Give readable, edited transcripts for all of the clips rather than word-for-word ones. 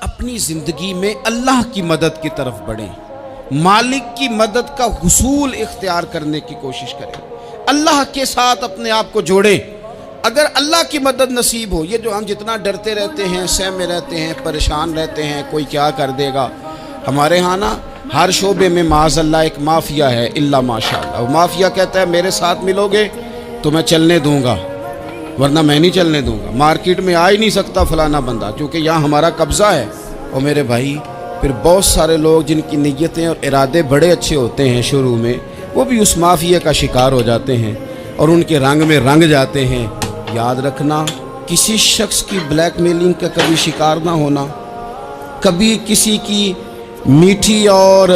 اپنی زندگی میں اللہ کی مدد کی طرف بڑھیں، مالک کی مدد کا حصول اختیار کرنے کی کوشش کریں، اللہ کے ساتھ اپنے آپ کو جوڑیں۔ اگر اللہ کی مدد نصیب ہو، یہ جو ہم جتنا ڈرتے رہتے ہیں، سہمے رہتے ہیں، پریشان رہتے ہیں کوئی کیا کر دے گا، ہمارے ہاں نا ہر شعبے میں معاذ اللہ ایک مافیا ہے، الا ماشاء اللہ۔ وہ مافیا کہتا ہے میرے ساتھ ملو گے تو میں چلنے دوں گا، ورنہ میں نہیں چلنے دوں گا، مارکیٹ میں آ ہی نہیں سکتا فلانا بندہ، کیونکہ یہاں ہمارا قبضہ ہے۔ اور میرے بھائی پھر بہت سارے لوگ جن کی نیتیں اور ارادے بڑے اچھے ہوتے ہیں شروع میں، وہ بھی اس مافیا کا شکار ہو جاتے ہیں اور ان کے رنگ میں رنگ جاتے ہیں۔ یاد رکھنا، کسی شخص کی بلیک میلنگ کا کبھی شکار نہ ہونا، کبھی کسی کی میٹھی اور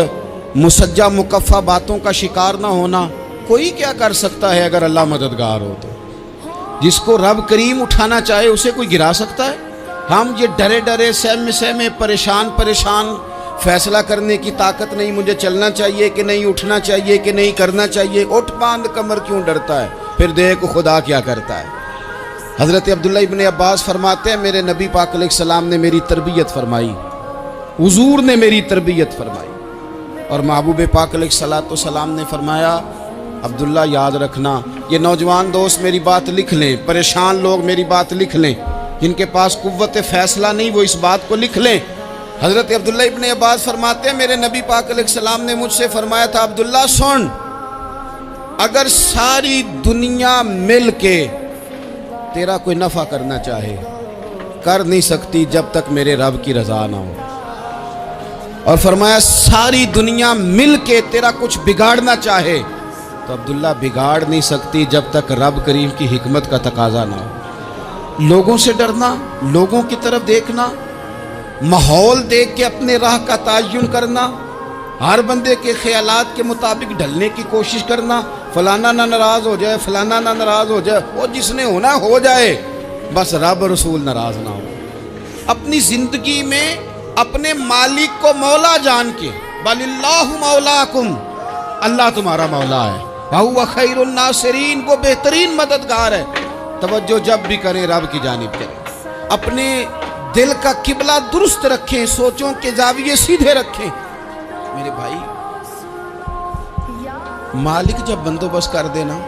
مسجع مکفہ باتوں کا شکار نہ ہونا۔ کوئی کیا کر سکتا ہے اگر اللہ مددگار ہو تو؟ جس کو رب کریم اٹھانا چاہے اسے کوئی گرا سکتا ہے؟ ہم یہ ڈرے ڈرے سہمے پریشان فیصلہ کرنے کی طاقت نہیں، مجھے چلنا چاہیے کہ نہیں، اٹھنا چاہیے کہ نہیں، کرنا چاہیے، اٹھ باندھ کمر کیوں ڈرتا ہے؟ پھر دیکھ خدا کیا کرتا ہے۔ حضرت عبداللہ ابن عباس فرماتے ہیں میرے نبی پاک علیہ السلام نے میری تربیت فرمائی، حضور نے میری تربیت فرمائی، اور محبوب پاک علیہ السلام نے فرمایا عبداللہ یاد رکھنا، یہ نوجوان دوست میری بات لکھ لیں، پریشان لوگ میری بات لکھ لیں، جن کے پاس قوت فیصلہ نہیں وہ اس بات کو لکھ لیں۔ حضرت عبداللہ ابن عباس فرماتے ہیں میرے نبی پاک علیہ السلام نے مجھ سے فرمایا تھا عبداللہ سن، اگر ساری دنیا مل کے تیرا کوئی نفع کرنا چاہے کر نہیں سکتی جب تک میرے رب کی رضا نہ ہو، اور فرمایا ساری دنیا مل کے تیرا کچھ بگاڑنا چاہے تو عبداللہ بگاڑ نہیں سکتی جب تک رب کریم کی حکمت کا تقاضا نہ ہو۔ لوگوں سے ڈرنا، لوگوں کی طرف دیکھنا، ماحول دیکھ کے اپنے راہ کا تعین کرنا، ہر بندے کے خیالات کے مطابق ڈھلنے کی کوشش کرنا، فلانا نہ ناراض ہو جائے، فلانا نہ ناراض ہو جائے، وہ جس نے ہونا ہو جائے، بس رب رسول ناراض نہ ہو۔ اپنی زندگی میں اپنے مالک کو مولا جان کے، بل اللہ مولاکم، اللہ تمہارا مولا ہے، وَهُوَ خَيْرُ النَّاصِرِينَ، وہ بہترین مددگار ہے۔ توجہ جب بھی کریں رب کی جانب کریں، اپنے دل کا قبلہ درست رکھیں، سوچوں کے زاویے سیدھے رکھیں۔ میرے بھائی مالک جب بندوبست کر دے نا،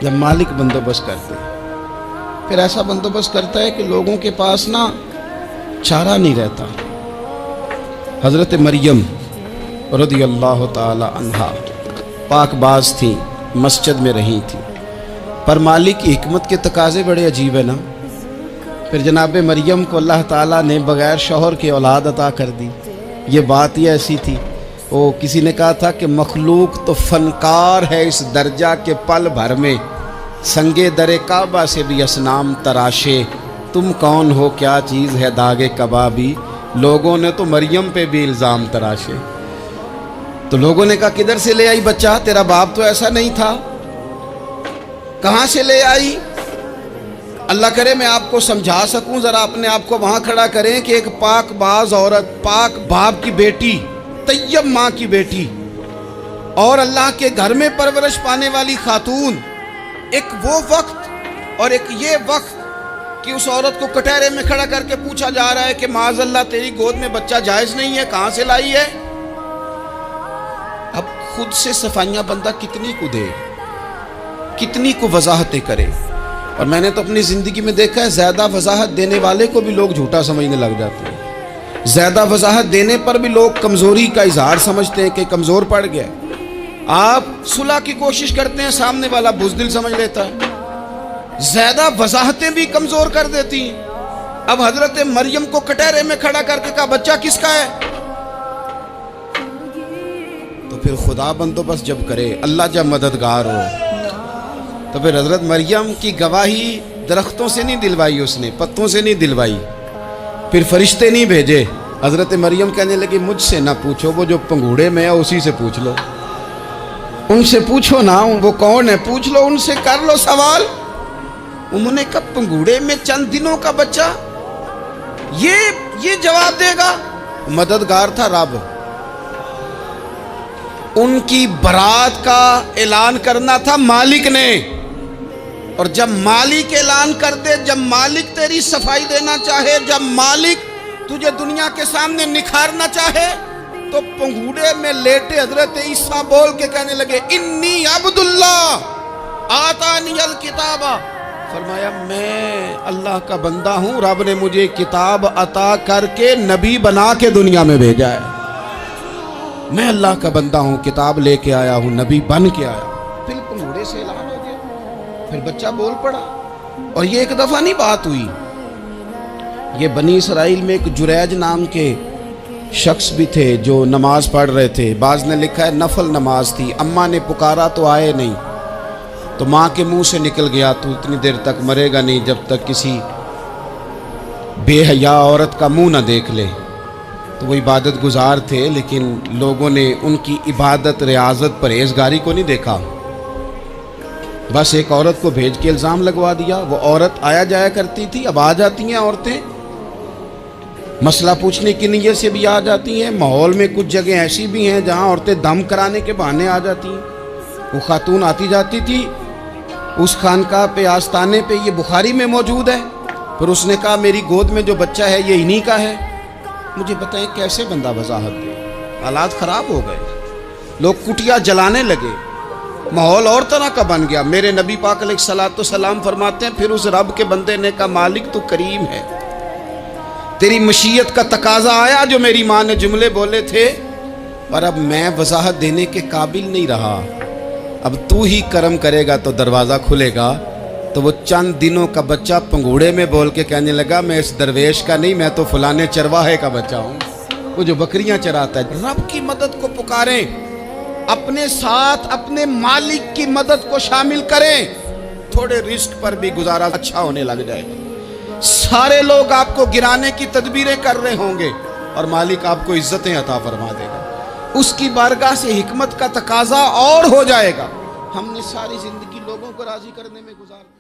جب مالک بندوبست کر دے پھر ایسا بندوبست کرتا ہے کہ لوگوں کے پاس نا چارہ نہیں رہتا۔ حضرت مریم رضی اللہ تعالی عنہا پاک باز تھیں، مسجد میں رہی تھیں، پر مالک کی حکمت کے تقاضے بڑے عجیب ہیں نا۔ پھر جناب مریم کو اللہ تعالیٰ نے بغیر شوہر کے اولاد عطا کر دی۔ یہ بات ہی ایسی تھی، وہ کسی نے کہا تھا کہ مخلوق تو فنکار ہے اس درجہ کے پل بھر میں سنگے در کعبہ سے بھی اصنام تراشے، تم کون ہو کیا چیز ہے داغ کبابی، لوگوں نے تو مریم پہ بھی الزام تراشے۔ تو لوگوں نے کہا کدھر سے لے آئی بچہ، تیرا باپ تو ایسا نہیں تھا، کہاں سے لے آئی؟ اللہ کرے میں آپ کو سمجھا سکوں، ذرا اپنے آپ کو وہاں کھڑا کریں کہ ایک پاک باز عورت، پاک باپ کی بیٹی، طیب ماں کی بیٹی، اور اللہ کے گھر میں پرورش پانے والی خاتون، ایک وہ وقت اور ایک یہ وقت کہ اس عورت کو کٹہرے میں کھڑا کر کے پوچھا جا رہا ہے کہ معاذ اللہ تیری گود میں بچہ جائز نہیں ہے، کہاں سے لائی ہے؟ اب خود سے صفائیاں بندہ کتنی کو دے، کتنی کو وضاحتیں کرے۔ اور میں نے تو اپنی زندگی میں دیکھا ہے زیادہ وضاحت دینے والے کو بھی لوگ جھوٹا سمجھنے لگ جاتے ہیں، زیادہ وضاحت دینے پر بھی لوگ کمزوری کا اظہار سمجھتے ہیں کہ کمزور پڑ گیا۔ آپ صلح کی کوشش کرتے ہیں، سامنے والا بزدل سمجھ لیتا ہے، زیادہ وضاحتیں بھی کمزور کر دیتی ہیں۔ اب حضرت مریم کو کٹہرے میں کھڑا کر کے کہا بچہ کس کا ہے؟ تو پھر خدا بندوبست جب کرے، اللہ جب مددگار ہو، تو پھر حضرت مریم کی گواہی درختوں سے نہیں دلوائی، اس نے پتوں سے نہیں دلوائی، پھر فرشتے نہیں بھیجے۔ حضرت مریم کہنے لگی مجھ سے نہ پوچھو، وہ جو پنگوڑے میں ہے اسی سے پوچھ لو، ان سے پوچھو نا وہ کون ہے، پوچھ لو ان سے، کر لو سوال۔ انہوں نے کہا پنگوڑے میں چند دنوں کا بچہ یہ جواب دے گا؟ مددگار تھا رب، ان کی برات کا اعلان کرنا تھا مالک نے، اور جب مالک اعلان کر دے، جب مالک تیری صفائی دینا چاہے، جب مالک تجھے دنیا کے سامنے نکھارنا چاہے، تو پنگوڑے میں لیٹے حضرت عیسیٰ بول کے کہنے لگے انی عبداللہ آتانی الکتاب، فرمایا میں اللہ کا بندہ ہوں، رب نے مجھے کتاب عطا کر کے نبی بنا کے دنیا میں بھیجا ہے، میں اللہ کا بندہ ہوں، کتاب لے کے آیا ہوں، نبی بن کے آیا ہوں۔ پھر پنگوڑے سے اعلان ہو گیا، پھر بچہ بول پڑا۔ اور یہ ایک دفعہ نہیں بات ہوئی، یہ بنی اسرائیل میں ایک جریج نام کے شخص بھی تھے جو نماز پڑھ رہے تھے، بعض نے لکھا ہے نفل نماز تھی، اماں نے پکارا تو آئے نہیں، تو ماں کے منہ سے نکل گیا تو اتنی دیر تک مرے گا نہیں جب تک کسی بے حیا عورت کا منہ نہ دیکھ لے۔ تو وہ عبادت گزار تھے، لیکن لوگوں نے ان کی عبادت، ریاضت، پرہیزگاری کو نہیں دیکھا، بس ایک عورت کو بھیج کے الزام لگوا دیا۔ وہ عورت آیا جایا کرتی تھی، اب آ جاتی ہیں عورتیں، مسئلہ پوچھنے کی نیت سے بھی آ جاتی ہیں۔ ماحول میں کچھ جگہ ایسی بھی ہیں جہاں عورتیں دم کرانے کے بہانے آ جاتی ہیں۔ وہ خاتون آتی جاتی تھی، اس خانقاہ پہ، آستانے پہ، یہ بخاری میں موجود ہے، پھر اس نے کہا میری گود میں جو بچہ ہے یہ انہی کا ہے۔ مجھے بتائیں کیسے بندہ وضاحت دے؟ حالات خراب ہو گئے، لوگ کٹیا جلانے لگے، ماحول اور طرح کا بن گیا۔ میرے نبی پاک علیہ الصلوۃ والسلام فرماتے ہیں پھر اس رب کے بندے نے کہا مالک تو کریم ہے، تیری مشیت کا تقاضا آیا جو میری ماں نے جملے بولے تھے، اور اب میں وضاحت دینے کے قابل نہیں رہا، اب تو ہی کرم کرے گا تو دروازہ کھلے گا۔ تو وہ چند دنوں کا بچہ پنگوڑے میں بول کے کہنے لگا میں اس درویش کا نہیں، میں تو فلانے چرواہے کا بچہ ہوں، وہ جو بکریاں چراتا ہے۔ رب کی مدد کو پکاریں، اپنے ساتھ اپنے مالک کی مدد کو شامل کریں، تھوڑے رزق پر بھی گزارا اچھا ہونے لگ جائے گا۔ سارے لوگ آپ کو گرانے کی تدبیریں کر رہے ہوں گے اور مالک آپ کو عزتیں عطا فرما دے گا، اس کی بارگاہ سے حکمت کا تقاضا اور ہو جائے گا۔ ہم نے ساری زندگی لوگوں کو راضی کرنے میں گزار دی۔